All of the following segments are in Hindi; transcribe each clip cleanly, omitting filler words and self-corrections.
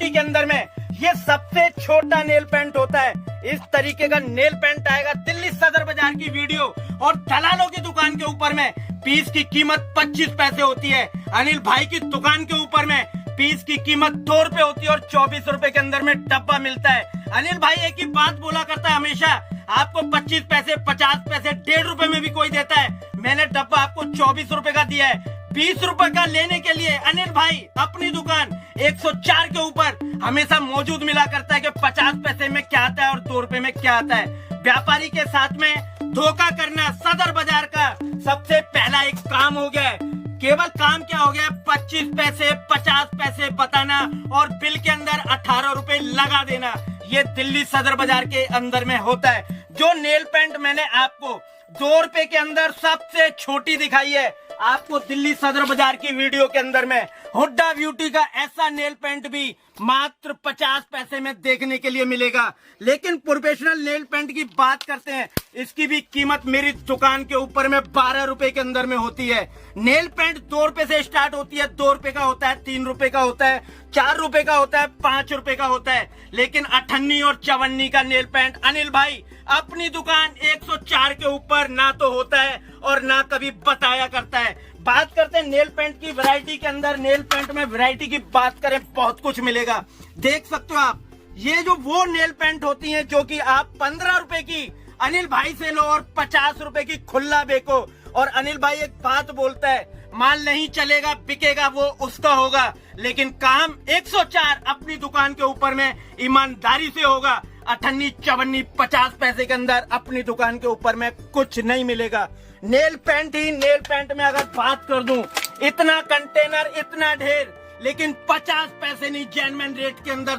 वैरायटी के अंदर में ये सबसे छोटा नेल पेंट होता है। इस तरीके का नेल पेंट आएगा दिल्ली सदर बाजार की वीडियो और दलालों की दुकान के ऊपर में पीस की कीमत 25 पैसे होती है। अनिल भाई की दुकान के ऊपर में पीस की कीमत 2 रुपए होती है और 24 रुपए के अंदर में डब्बा मिलता है। अनिल भाई एक ही बात बोला करता है हमेशा, आपको 25 पैसे 50 पैसे 1.5 रुपए में भी कोई देता है, मैंने डब्बा आपको 24 रुपए का दिया है। 20 रुपए का लेने के लिए अनिल भाई अपनी दुकान 104 के ऊपर हमेशा मौजूद मिला करता है कि 50 पैसे में क्या आता है और 2 रुपए में क्या आता है। व्यापारी के साथ में धोखा करना सदर बाजार का सबसे पहला एक काम हो गया है। केवल काम क्या हो गया, 25 पैसे 50 पैसे बताना और बिल के अंदर 18 रुपए लगा देना। ये दिल्ली सदर बाजार के अंदर में होता है। जो नेल पेंट मैंने आपको 2 रुपए के अंदर सबसे छोटी दिखाई है, आपको दिल्ली सदर बाजार की वीडियो के अंदर में हुड्डा ब्यूटी का ऐसा नेल पेंट भी मात्र 50 पैसे में देखने के लिए मिलेगा। लेकिन प्रोफेशनल नेल पेंट की बात करते हैं, इसकी भी कीमत मेरी दुकान के ऊपर में 12 रुपए के अंदर में होती है। नेल पेंट 2 रुपए से स्टार्ट होती है, 2 रुपए का होता है, 3 रुपए का होता है, 4 रुपए का होता है, 5 रुपए का होता है। लेकिन 58 और 54 का नेल पेंट अनिल भाई अपनी दुकान 104 के ऊपर ना तो होता है और ना कभी बताया करता है। बात करते हैं नेल पेंट की वैरायटी के अंदर। नेल पेंट में वैरायटी की बात करें बहुत कुछ मिलेगा। देख सकते हो आप, ये जो वो नेल पेंट होती हैं जो कि आप 15 रुपए की अनिल भाई से लो और 50 रुपए की खुला बेको। और अनिल भाई एक बात बोलता है, माल नहीं चलेगा बिकेगा वो उसका होगा, लेकिन काम 104 अपनी दुकान के ऊपर में ईमानदारी से होगा। 58 54 50 पैसे के अंदर अपनी दुकान के ऊपर में कुछ नहीं मिलेगा। नेल पेंट ही नेल पेंट में अगर बात कर दूं, इतना कंटेनर इतना ढेर, लेकिन 50 पैसे नहीं, जेन्युइन रेट के अंदर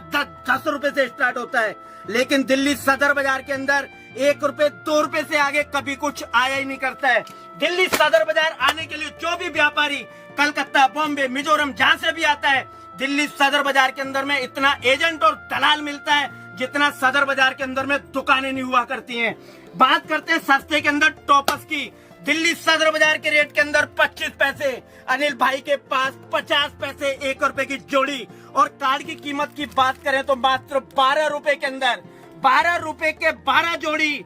10 रुपए से स्टार्ट होता है। लेकिन दिल्ली सदर बाजार के अंदर 1 रुपए 2 रुपए से आगे कभी कुछ आया ही नहीं करता है। दिल्ली सदर बाजार आने के लिए जो भी व्यापारी कलकत्ता बॉम्बे मिजोरम जहां से भी आता है, दिल्ली सदर बाजार के अंदर में इतना एजेंट और दलाल मिलता है जितना सदर बाजार के अंदर में दुकानें नहीं हुआ करती हैं। बात करते हैं सस्ते के अंदर टॉपस की। दिल्ली सदर बाजार के रेट के अंदर 25 पैसे, अनिल भाई के पास 50 पैसे 1 रुपए की जोड़ी। और कार्ड की कीमत की बात करें तो मात्र 12 रुपए के अंदर 12 रुपए के 12 जोड़ी,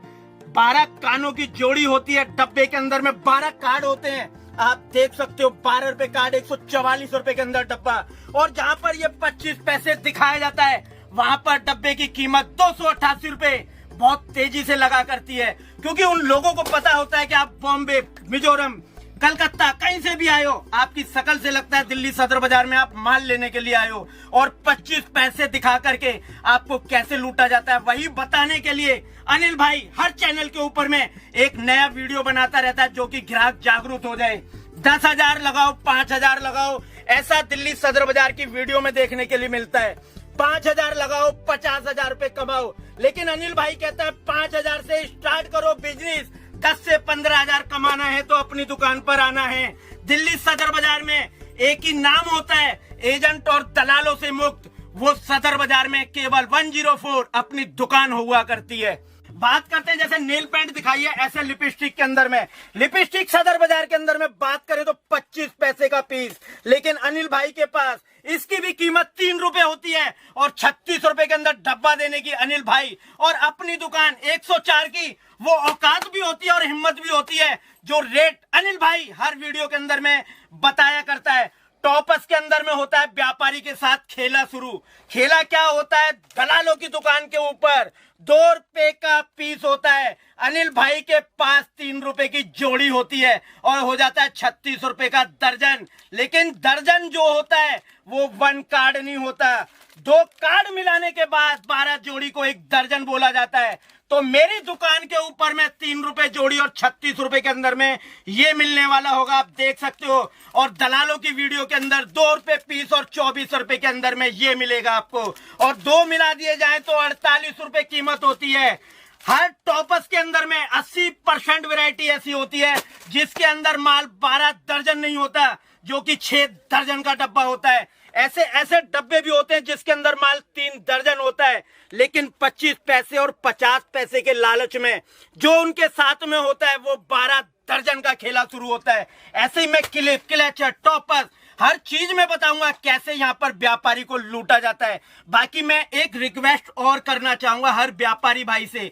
12 कानों की जोड़ी होती है। डब्बे के अंदर में 12 कार्ड होते हैं, आप देख सकते हो। 12 रुपए कार्ड 144 रुपए के अंदर डब्बा। और जहां पर ये 25 पैसे दिखाया जाता है, वहां पर डब्बे की कीमत 288 रुपए बहुत तेजी से लगा करती है, क्योंकि उन लोगों को पता होता है कि आप बॉम्बे मिजोरम कलकत्ता कहीं से भी आए हो, आपकी शकल से लगता है दिल्ली सदर बाजार में आप माल लेने के लिए आए हो। और 25 पैसे दिखा करके आपको कैसे लूटा जाता है, वही बताने के लिए अनिल भाई हर चैनल के ऊपर में एक नया वीडियो बनाता रहता है, जो कि ग्राहक जागरूक हो जाए। 10,000 लगाओ 5,000 लगाओ, ऐसा दिल्ली सदर बाजार की वीडियो में देखने के लिए मिलता है। 5,000 लगाओ 50,000 रुपए कमाओ। लेकिन अनिल भाई कहता है 5,000 से स्टार्ट करो बिजनेस, 10 से 15,000 कमाना है तो अपनी दुकान पर आना है। दिल्ली सदर बाजार में एक ही नाम होता है, एजेंट और दलालों से मुक्त। वो सदर बाजार में केवल 104 अपनी दुकान हुआ करती है। बात करते हैं जैसे नेल पेंट दिखाई है, ऐसे लिपस्टिक के अंदर में, लिपस्टिक सदर बाजार के अंदर में बात करें तो 25 पैसे का पीस। लेकिन अनिल भाई के पास इसकी भी कीमत 3 रुपए होती है और 36 रुपए के अंदर डब्बा देने की अनिल भाई। और अपनी दुकान 104 की वो औकात भी होती है और हिम्मत भी होती है, जो रेट अनिल भाई हर वीडियो के अंदर में बताया करता है। टॉपस के अंदर में होता है व्यापारी के साथ खेला शुरू। खेला क्या होता है, दलालों की दुकान के ऊपर 2 रुपए का पीस होता है, अनिल भाई के पास 3 रुपए की जोड़ी होती है और हो जाता है 36 रुपए का दर्जन। लेकिन दर्जन जो होता है वो 1 कार्ड नहीं होता, 2 कार्ड मिलाने के बाद 12 जोड़ी को एक दर्जन बोला जाता है। तो मेरी दुकान के ऊपर में 3 रुपए जोड़ी और 36 रुपए के अंदर में ये मिलने वाला होगा, आप देख सकते हो। और दलालों की वीडियो के अंदर 2 रुपए पीस और 24 रुपए के अंदर में ये मिलेगा आपको। और 2 मिला दिए जाए तो 48 रुपए कीमत होती है। हर टॉपस के अंदर में 80% वैरायटी ऐसी होती है जिसके अंदर माल 12 दर्जन नहीं होता, जो कि 6 दर्जन का डब्बा होता है। ऐसे ऐसे डब्बे भी होते हैं जिसके अंदर माल 3 दर्जन होता है, लेकिन 25 पैसे और 50 पैसे के लालच में जो उनके साथ में होता है वो 12 दर्जन का खेला शुरू होता है। ऐसे ही मैं क्लिप क्लच टॉपस हर चीज में बताऊंगा कैसे यहाँ पर व्यापारी को लूटा जाता है। बाकी मैं एक रिक्वेस्ट और करना चाहूंगा हर व्यापारी भाई से,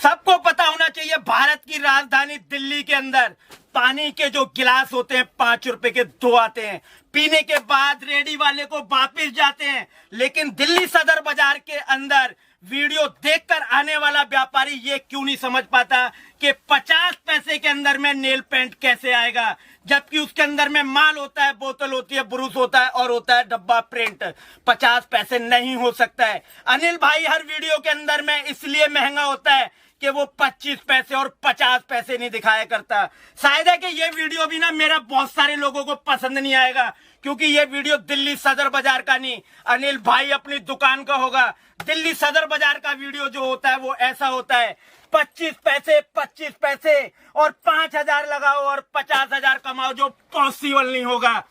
सबको पता होना चाहिए भारत की राजधानी दिल्ली के अंदर पानी के जो गिलास होते हैं 5 रुपए के 2 आते हैं, पीने के बाद रेडी वाले को वापिस जाते हैं। लेकिन दिल्ली सदर बाजार के अंदर वीडियो देखकर आने वाला व्यापारी ये क्यों नहीं समझ पाता कि 50 पैसे के अंदर में नेल पेंट कैसे आएगा, जबकि उसके अंदर में माल होता है, बोतल होती है, ब्रूस होता है और होता है डब्बा प्रिंट। 50 पैसे नहीं हो सकता है। अनिल भाई हर वीडियो के अंदर में इसलिए महंगा होता है कि वो 25 पैसे और 50 पैसे नहीं दिखाया करता। शायद है कि ये वीडियो भी ना मेरा बहुत सारे लोगों को पसंद नहीं आएगा, क्योंकि ये वीडियो दिल्ली सदर बाजार का नहीं, अनिल भाई अपनी दुकान का होगा। दिल्ली सदर बाजार का वीडियो जो होता है वो ऐसा होता है 25 पैसे और 5,000 लगाओ और 50,000 कमाओ, जो पॉसिबल नहीं होगा।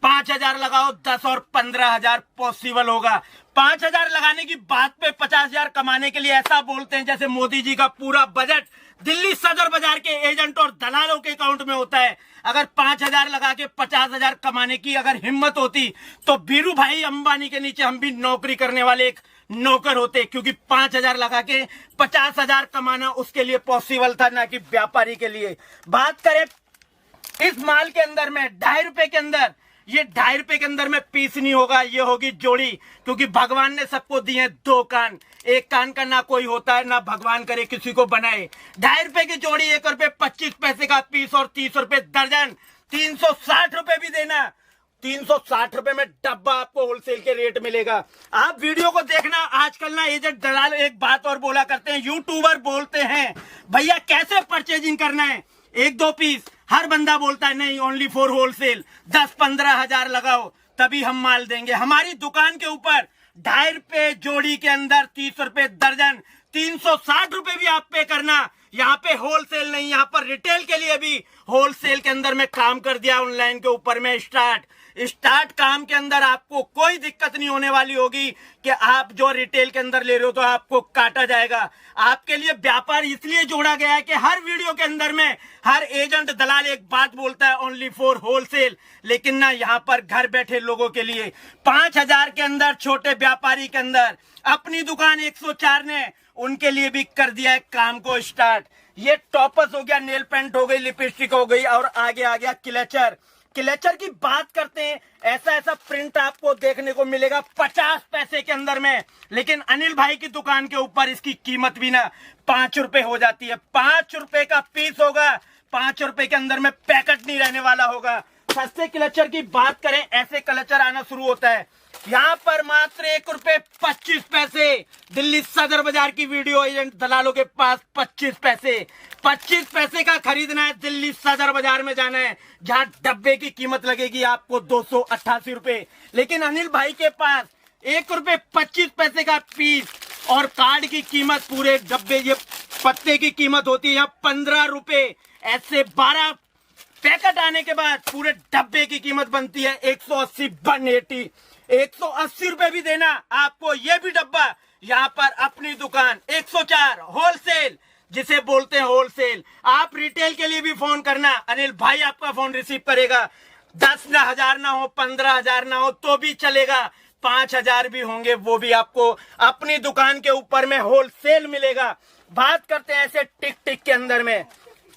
5,000 लगाओ 10 और 15,000 पॉसिबल होगा। 5,000 लगाने की बात पे 50,000 कमाने के लिए ऐसा बोलते हैं जैसे मोदी जी का पूरा बजट दिल्ली सदर बाजार के एजेंट और दलालों के अकाउंट में होता है। अगर 5,000 लगा के 50,000 कमाने की अगर हिम्मत होती तो बीरू भाई अंबानी के नीचे हम भी नौकरी करने वाले एक नौकर होते, क्योंकि 5,000 लगा के 50,000 कमाना उसके लिए पॉसिबल था, ना कि व्यापारी के लिए। बात करें इस माल के अंदर में 2.5 रुपए के अंदर, ये 2.5 रुपए के अंदर में पीस नहीं होगा, ये होगी जोड़ी, क्योंकि भगवान ने सबको दिए 2 कान। एक कान का ना कोई होता है, ना भगवान करे किसी को बनाए। 2.5 रुपए की जोड़ी 1 रुपए 25 पैसे का पीस और 30 रुपए दर्जन, 360 रुपए भी देना। 360 रुपए में डब्बा आपको होलसेल के रेट मिलेगा। आप वीडियो को देखना। आजकल ना एजेंट दलाल एक बात और बोला करते हैं, यूट्यूबर बोलते हैं भैया कैसे परचेजिंग करना है, 1-2 पीस। हर बंदा बोलता है नहीं, ओनली फॉर होलसेल, 10-15 हजार लगाओ तभी हम माल देंगे। हमारी दुकान के ऊपर 2.5 रुपए जोड़ी के अंदर 30 रुपए दर्जन, 360 रुपए भी आप पे करना। यहाँ पे होलसेल नहीं, यहाँ पर रिटेल के लिए भी होलसेल के अंदर में काम कर दिया ऑनलाइन के ऊपर में स्टार्ट काम के अंदर आपको कोई दिक्कत नहीं होने वाली होगी कि आप जो रिटेल के अंदर ले रहे हो तो आपको काटा जाएगा। आपके लिए व्यापार इसलिए जोड़ा गया है कि हर वीडियो के अंदर में हर एजेंट दलाल एक बात बोलता है, ओनली फॉर होलसेल, लेकिन ना यहाँ पर घर बैठे लोगों के लिए 5,000 के अंदर छोटे व्यापारी के अंदर अपनी दुकान 104 ने उनके लिए भी कर दिया है काम को स्टार्ट। ये टॉपस हो गया, नेल पेंट हो गई, लिपस्टिक हो गई और आगे आ गया क्लेचर की बात करते हैं। ऐसा प्रिंट आपको देखने को मिलेगा 50 पैसे के अंदर में, लेकिन अनिल भाई की दुकान के ऊपर इसकी कीमत भी ना 5 रुपए हो जाती है। 5 रुपए का पीस होगा, 5 रुपए के अंदर में पैकेट नहीं रहने वाला होगा। सस्ते क्लेचर की बात करें, ऐसे क्लेचर आना शुरू होता है यहाँ पर मात्र 1 रुपए 25 पैसे। दिल्ली सदर बाजार की वीडियो एजेंट दलालों के पास 25 पैसे का खरीदना है। दिल्ली सदर बाजार में जाना है जहाँ डब्बे की कीमत लगेगी आपको 288 रुपए, लेकिन अनिल भाई के पास 1 रुपए 25 पैसे का पीस और कार्ड की कीमत पूरे डब्बे, ये पत्ते की कीमत होती है यहाँ 15 रुपए। ऐसे 12 पैकेट आने के बाद पूरे डब्बे की कीमत बनती है 180 180 180 रुपए भी देना आपको। ये भी डब्बा यहाँ पर अपनी दुकान 104 होलसेल, जिसे बोलते हैं होलसेल। आप रिटेल के लिए भी फोन करना, अनिल भाई आपका फोन रिसीव करेगा। 10,000 ना हो, 15,000 ना हो तो भी चलेगा, 5,000 भी होंगे वो भी आपको अपनी दुकान के ऊपर में होलसेल मिलेगा। बात करते हैं ऐसे टिक के अंदर में।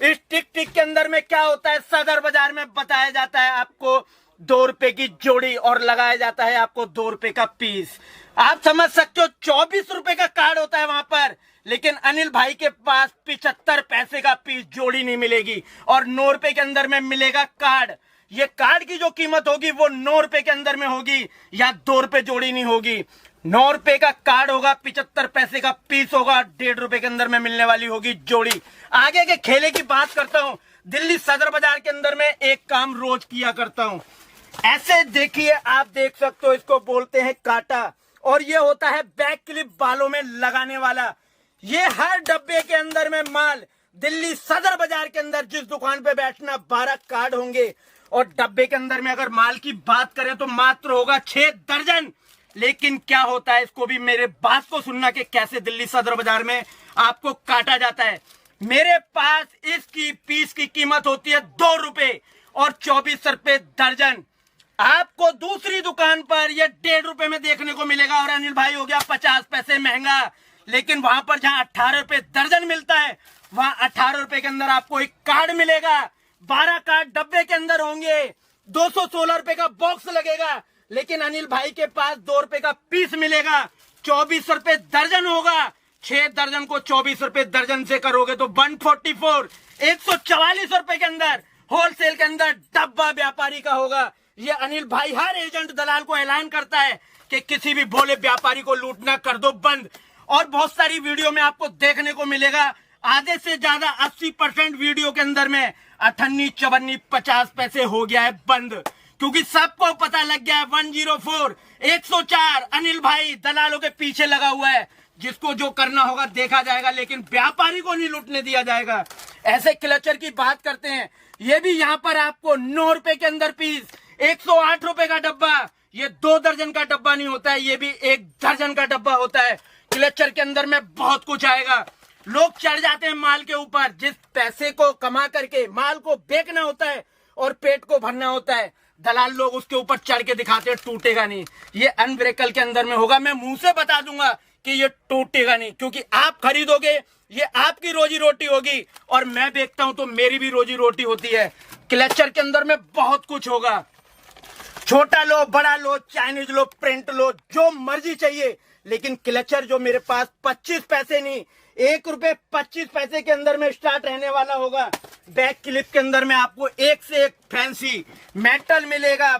इस टिक के अंदर में क्या होता है, सदर बाजार में बताया जाता है आपको 2 रुपए की जोड़ी और लगाया जाता है आपको 2 रुपए का पीस। आप समझ सकते हो 24 रुपए का कार्ड होता है वहां पर, लेकिन अनिल भाई के पास 75 पैसे का पीस जोड़ी नहीं मिलेगी और 9 रुपए के अंदर में मिलेगा कार्ड। ये कार्ड की जो कीमत होगी वो 9 रुपए के अंदर में होगी, या 2 रुपए जोड़ी नहीं होगी। 9 रुपए का कार्ड होगा, 75 पैसे का पीस होगा, 1.5 रुपए के अंदर में मिलने वाली होगी जोड़ी। आगे के खेले की बात करता हूँ। दिल्ली सदर बाजार के अंदर में एक काम रोज किया करता हूँ। ऐसे देखिए, आप देख सकते हो, इसको बोलते हैं काटा, और ये होता है बैक क्लिप बालों में लगाने वाला। ये हर डब्बे के अंदर में माल, दिल्ली सदर बाजार के अंदर जिस दुकान पे बैठना 12 कार्ड होंगे, और डब्बे के अंदर में अगर माल की बात करें तो मात्र होगा 6 दर्जन। लेकिन क्या होता है, इसको भी मेरे बात को सुनना कि कैसे दिल्ली सदर बाजार में आपको काटा जाता है। मेरे पास इसकी पीस की कीमत होती है 2 रुपए और 24 रुपए दर्जन। आपको दूसरी दुकान पर ये 1.5 रुपए में देखने को मिलेगा और अनिल भाई हो गया 50 पैसे महंगा। लेकिन वहां पर जहां 18 रुपए दर्जन मिलता है वहां 18 रुपए के अंदर आपको एक कार्ड मिलेगा। 12 कार्ड डब्बे के अंदर होंगे, 216 रुपए का बॉक्स लगेगा। लेकिन अनिल भाई के पास 2 रुपए का पीस मिलेगा, 24 रुपए दर्जन होगा। 6 दर्जन को 24 रुपए दर्जन से करोगे तो 144, 144 रुपए के अंदर होलसेल के अंदर डब्बा व्यापारी का होगा। ये अनिल भाई हर एजेंट दलाल को ऐलान करता है कि किसी भी भोले व्यापारी को लूटना कर दो बंद। और बहुत सारी वीडियो में आपको देखने को मिलेगा, आधे से ज्यादा 80% वीडियो के अंदर में 58, 54, 50 पैसे हो गया है बंद, क्योंकि सबको पता लग गया है 104, 104 अनिल भाई दलालों के पीछे लगा हुआ है। जिसको जो करना होगा देखा जाएगा, लेकिन व्यापारी को नहीं लूटने दिया जाएगा। ऐसे क्लचर की बात करते हैं, ये भी यहाँ पर आपको 9 रुपए के अंदर पीस, 108 रुपए का डब्बा। ये 2 दर्जन का डब्बा नहीं होता है, ये भी 1 दर्जन का डब्बा होता है। क्लचर के अंदर में बहुत कुछ आएगा। लोग चढ़ जाते हैं माल के ऊपर। जिस पैसे को कमा करके माल को बेचना होता है और पेट को भरना होता है, दलाल लोग उसके ऊपर चढ़ के दिखाते हैं टूटेगा नहीं। ये अनब्रेकल के अंदर में होगा। मैं मुंह से बता दूंगा कि ये टूटेगा नहीं, क्योंकि आप खरीदोगे, ये आपकी रोजी रोटी होगी और मैं बेचता हूं तो मेरी भी रोजी रोटी होती है। क्लचर के अंदर में बहुत कुछ होगा। छोटा लो, बड़ा लो, चाइनीज लो, प्रिंट लो, जो मर्जी चाहिए। लेकिन क्लचर जो मेरे पास 25 पैसे नहीं, 1 रुपए 25 पैसे के अंदर में स्टार्ट रहने वाला होगा। बैक क्लिप के अंदर में आपको एक से एक फैंसी मेटल मिलेगा,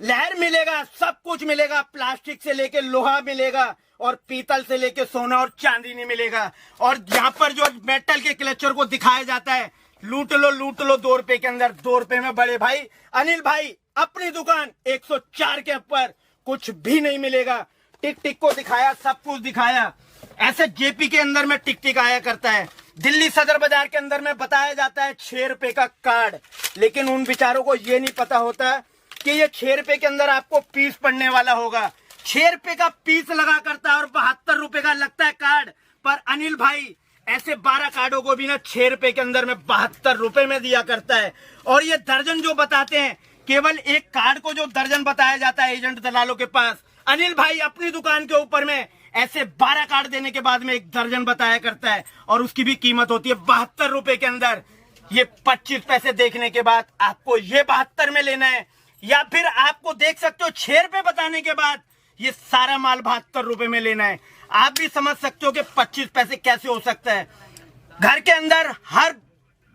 लहर मिलेगा, सब कुछ मिलेगा। प्लास्टिक से लेके लोहा मिलेगा और पीतल से लेके सोना और चांदी नहीं मिलेगा। और यहाँ पर जो मेटल के क्लचर को दिखाया जाता है, लूट लो 2 रुपए के अंदर। 2 रुपए में बड़े भाई अनिल भाई अपनी दुकान 104 के ऊपर कुछ भी नहीं मिलेगा। टिक टिक को दिखाया, सब कुछ दिखाया। ऐसे जेपी के अंदर में टिक टिक आया करता है। दिल्ली सदर बाजार के अंदर में बताया जाता है 6 रुपए का कार्ड, लेकिन उन बेचारों को ये नहीं पता होता कि ये 6 रुपए के अंदर आपको पीस पड़ने वाला होगा। 6 रुपए का पीस लगा करता है और 72 रुपए का लगता है कार्ड। पर अनिल भाई ऐसे 12 कार्डों को भी ना 6 रुपए के अंदर में 72 रुपए में दिया करता है। और ये दर्जन जो बताते हैं, केवल एक कार्ड को जो दर्जन बताया जाता है एजेंट दलालों के पास, अनिल भाई अपनी दुकान के ऊपर में ऐसे 12 कार्ड देने के बाद में एक दर्जन बताया करता है और उसकी भी कीमत होती है 72 रुपए के अंदर। ये 25 पैसे देखने के बाद आपको ये 72 में लेना है, या फिर आपको देख सकते हो 6 रुपए बताने के बाद ये सारा माल 72 रुपए में लेना है। आप भी समझ सकते हो कि 25 पैसे कैसे हो सकता है। घर के अंदर हर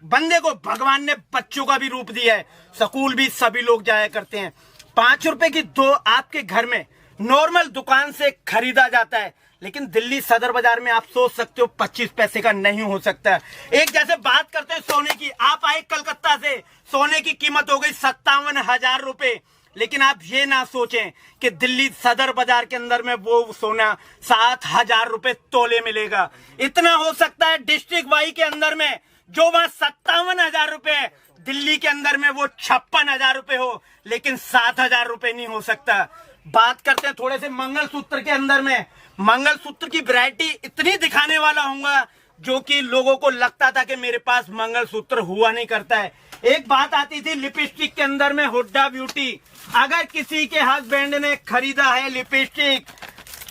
बंदे को भगवान ने बच्चों का भी रूप दिया है। स्कूल भी सभी लोग जाया करते हैं। 5 रुपए की 2 आपके घर में नॉर्मल दुकान से खरीदा जाता है, लेकिन दिल्ली सदर बाजार में आप सोच सकते हो 25 पैसे का नहीं हो सकता। एक जैसे बात करते हैं सोने की, आप आए कलकत्ता से, सोने की कीमत हो गई 57,000 रुपए। लेकिन आप ये ना सोचें कि दिल्ली सदर बाजार के अंदर में वो सोना 7,000 रुपए तोले मिलेगा। इतना हो सकता है डिस्ट्रिक्ट वाई के अंदर में जो वहां 57,000 रुपए, दिल्ली के अंदर में वो 56,000 रुपए हो, लेकिन 7,000 रुपए नहीं हो सकता। बात करते हैं थोड़े से मंगलसूत्र के अंदर में। मंगलसूत्र की वैरायटी इतनी दिखाने वाला हूँ जो कि लोगों को लगता था कि मेरे पास मंगलसूत्र हुआ नहीं करता है। एक बात आती थी लिपस्टिक के अंदर में, हुड्डा ब्यूटी। अगर किसी के हस्बैंड ने खरीदा है लिपस्टिक,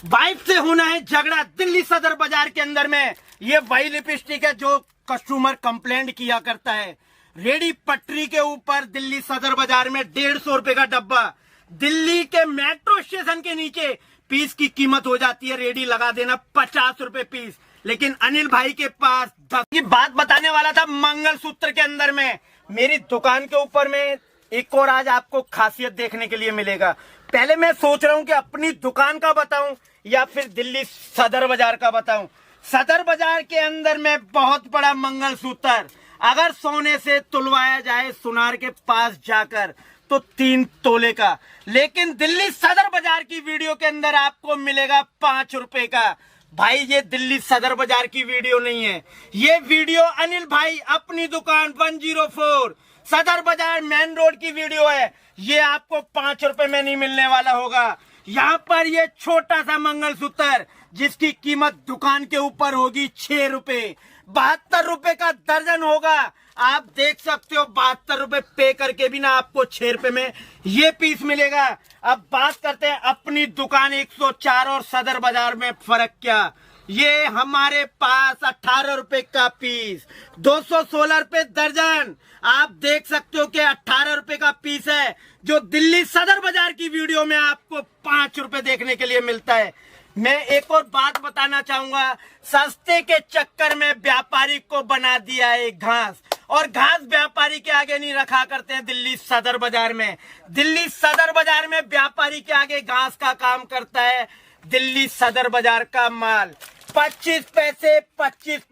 वाइफ से होना है झगड़ा दिल्ली सदर बाजार के अंदर में, ये वही लिपस्टिक है जो कस्टमर कंप्लेंट किया करता है। रेडी पटरी के ऊपर दिल्ली सदर बाजार में 150 रुपए का डब्बा। दिल्ली के मेट्रो स्टेशन के नीचे पीस की कीमत हो जाती है, रेडी लगा देना 50 रुपए पीस। लेकिन अनिल भाई के पास 10 की बात बताने वाला था मंगलसूत्र के अंदर में। मेरी दुकान के ऊपर में एक और आज आपको खासियत देखने के लिए मिलेगा। पहले मैं सोच रहा हूं कि अपनी दुकान का बताऊं या फिर दिल्ली सदर बाजार का बताऊं। सदर बाजार के अंदर में बहुत बड़ा मंगलसूत्र अगर सोने से तुलवाया जाए सुनार के पास जाकर तो 3 तोले का, लेकिन दिल्ली सदर बाजार की वीडियो के अंदर आपको मिलेगा 5 रुपए का। भाई ये दिल्ली सदर बाजार की वीडियो नहीं है, ये वीडियो अनिल भाई अपनी दुकान 104 सदर बाजार मेन रोड की वीडियो है। ये आपको 5 रुपए में नहीं मिलने वाला होगा। यहाँ पर ये छोटा सा मंगलसूत्र जिसकी कीमत दुकान के ऊपर होगी 6 रुपए, 72 रुपए का दर्जन होगा। आप देख सकते हो 72 रुपए पे करके भी ना आपको 6 रुपए में ये पीस मिलेगा। अब बात करते हैं अपनी दुकान 104 और सदर बाजार में फर्क क्या। ये हमारे पास 18 रुपए का पीस, 216 रुपए दर्जन। आप देख सकते हो कि 18 रुपए का पीस है, जो दिल्ली सदर बाजार की वीडियो में आपको 5 रुपए देखने के लिए मिलता है। मैं एक और बात बताना चाहूंगा, सस्ते के चक्कर में व्यापारी को बना दिया है घास, और घास व्यापारी के आगे नहीं रखा करते हैं दिल्ली सदर बाजार में। दिल्ली सदर बाजार में व्यापारी के आगे घास का काम करता है दिल्ली सदर बाजार का माल। 25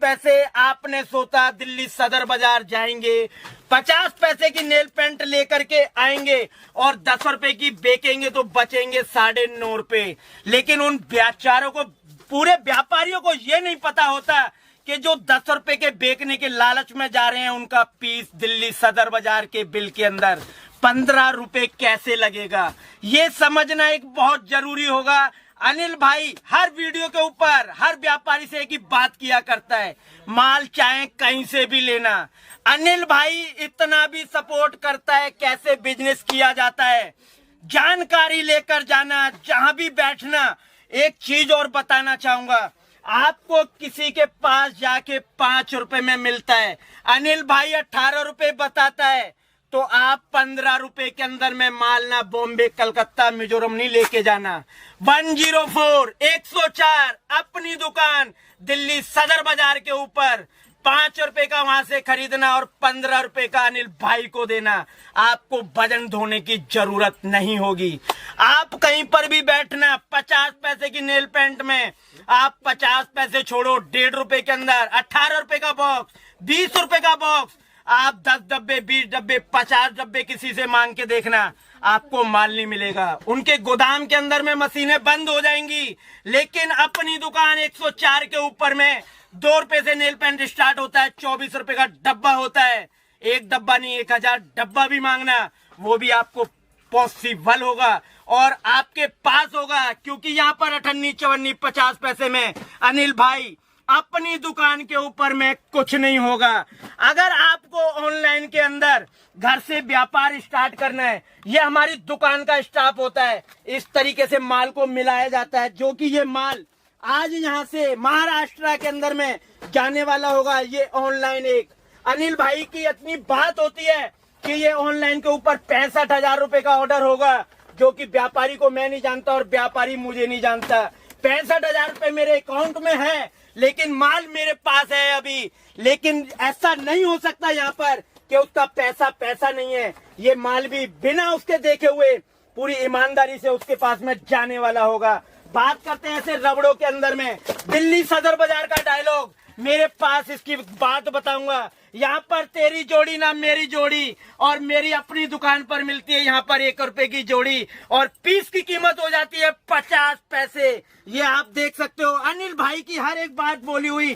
पैसे आपने सोचा दिल्ली सदर बाजार जाएंगे, 50 पैसे की नेल पेंट लेकर के आएंगे और 10 रुपए की बेचेंगे तो बचेंगे 9.5 रुपए। लेकिन उन बेचारों को, पूरे व्यापारियों को ये नहीं पता होता कि जो 10 रुपए के बेचने के लालच में जा रहे हैं, उनका पीस दिल्ली सदर बाजार के बिल के अंदर 15 रुपए कैसे लगेगा, ये समझना एक बहुत जरूरी होगा। अनिल भाई हर वीडियो के ऊपर हर व्यापारी से एक ही बात किया करता है, माल चाहे कहीं से भी लेना। अनिल भाई इतना भी सपोर्ट करता है कैसे बिजनेस किया जाता है, जानकारी लेकर जाना, जहां भी बैठना। एक चीज और बताना चाहूंगा, आपको किसी के पास जाके 5 रुपए में मिलता है, अनिल भाई 18 रुपए बताता है, तो आप 15 रुपए के अंदर में माल ना बॉम्बे, कलकत्ता, मिजोरम नहीं लेके जाना। 104 104 अपनी दुकान दिल्ली सदर बाजार के ऊपर 5 रुपए का वहां से खरीदना और 15 रुपए का अनिल भाई को देना। आपको वजन धोने की जरूरत नहीं होगी। आप कहीं पर भी बैठना, 50 पैसे की नेल पेंट में आप 50 पैसे छोड़ो, 1.5 रुपए के अंदर 18 रुपए का बॉक्स, 20 रुपए का बॉक्स, आप 10 डब्बे, 20 डब्बे, 50 डब्बे किसी से मांग के देखना, आपको माल नहीं मिलेगा। उनके गोदाम के अंदर में मशीनें बंद हो जाएंगी। लेकिन अपनी दुकान 104 के ऊपर में 2 रुपए से नेल पेंट स्टार्ट होता है, 24 रुपए का डब्बा होता है। एक डब्बा नहीं, 1000 डब्बा भी मांगना, वो भी आपको पॉसिबल होगा और आपके पास होगा, क्योंकि यहाँ पर 58 54 50 पैसे में अनिल भाई अपनी दुकान के ऊपर में कुछ नहीं होगा। अगर आपको ऑनलाइन के अंदर घर से व्यापार स्टार्ट करना है, ये हमारी दुकान का स्टाफ होता है, इस तरीके से माल को मिलाया जाता है, जो कि ये माल आज यहाँ से महाराष्ट्र के अंदर में जाने वाला होगा। ये ऑनलाइन एक अनिल भाई की इतनी बात होती है कि ये ऑनलाइन के ऊपर 65,000 रुपए का ऑर्डर होगा, जो कि व्यापारी को मैं नहीं जानता और व्यापारी मुझे नहीं जानता। 65,000 रुपए मेरे अकाउंट में है, लेकिन माल मेरे पास है अभी। लेकिन ऐसा नहीं हो सकता यहाँ पर कि उसका पैसा नहीं है। ये माल भी बिना उसके देखे हुए पूरी ईमानदारी से उसके पास में जाने वाला होगा। बात करते हैं ऐसे रबड़ों के अंदर में दिल्ली सदर बाजार का डायलॉग, मेरे पास इसकी बात बताऊंगा। यहाँ पर तेरी जोड़ी ना मेरी जोड़ी, और मेरी अपनी दुकान पर मिलती है यहाँ पर 1 रुपए की जोड़ी, और पीस की कीमत हो जाती है 50 पैसे। ये आप देख सकते हो। अनिल भाई की हर एक बात बोली हुई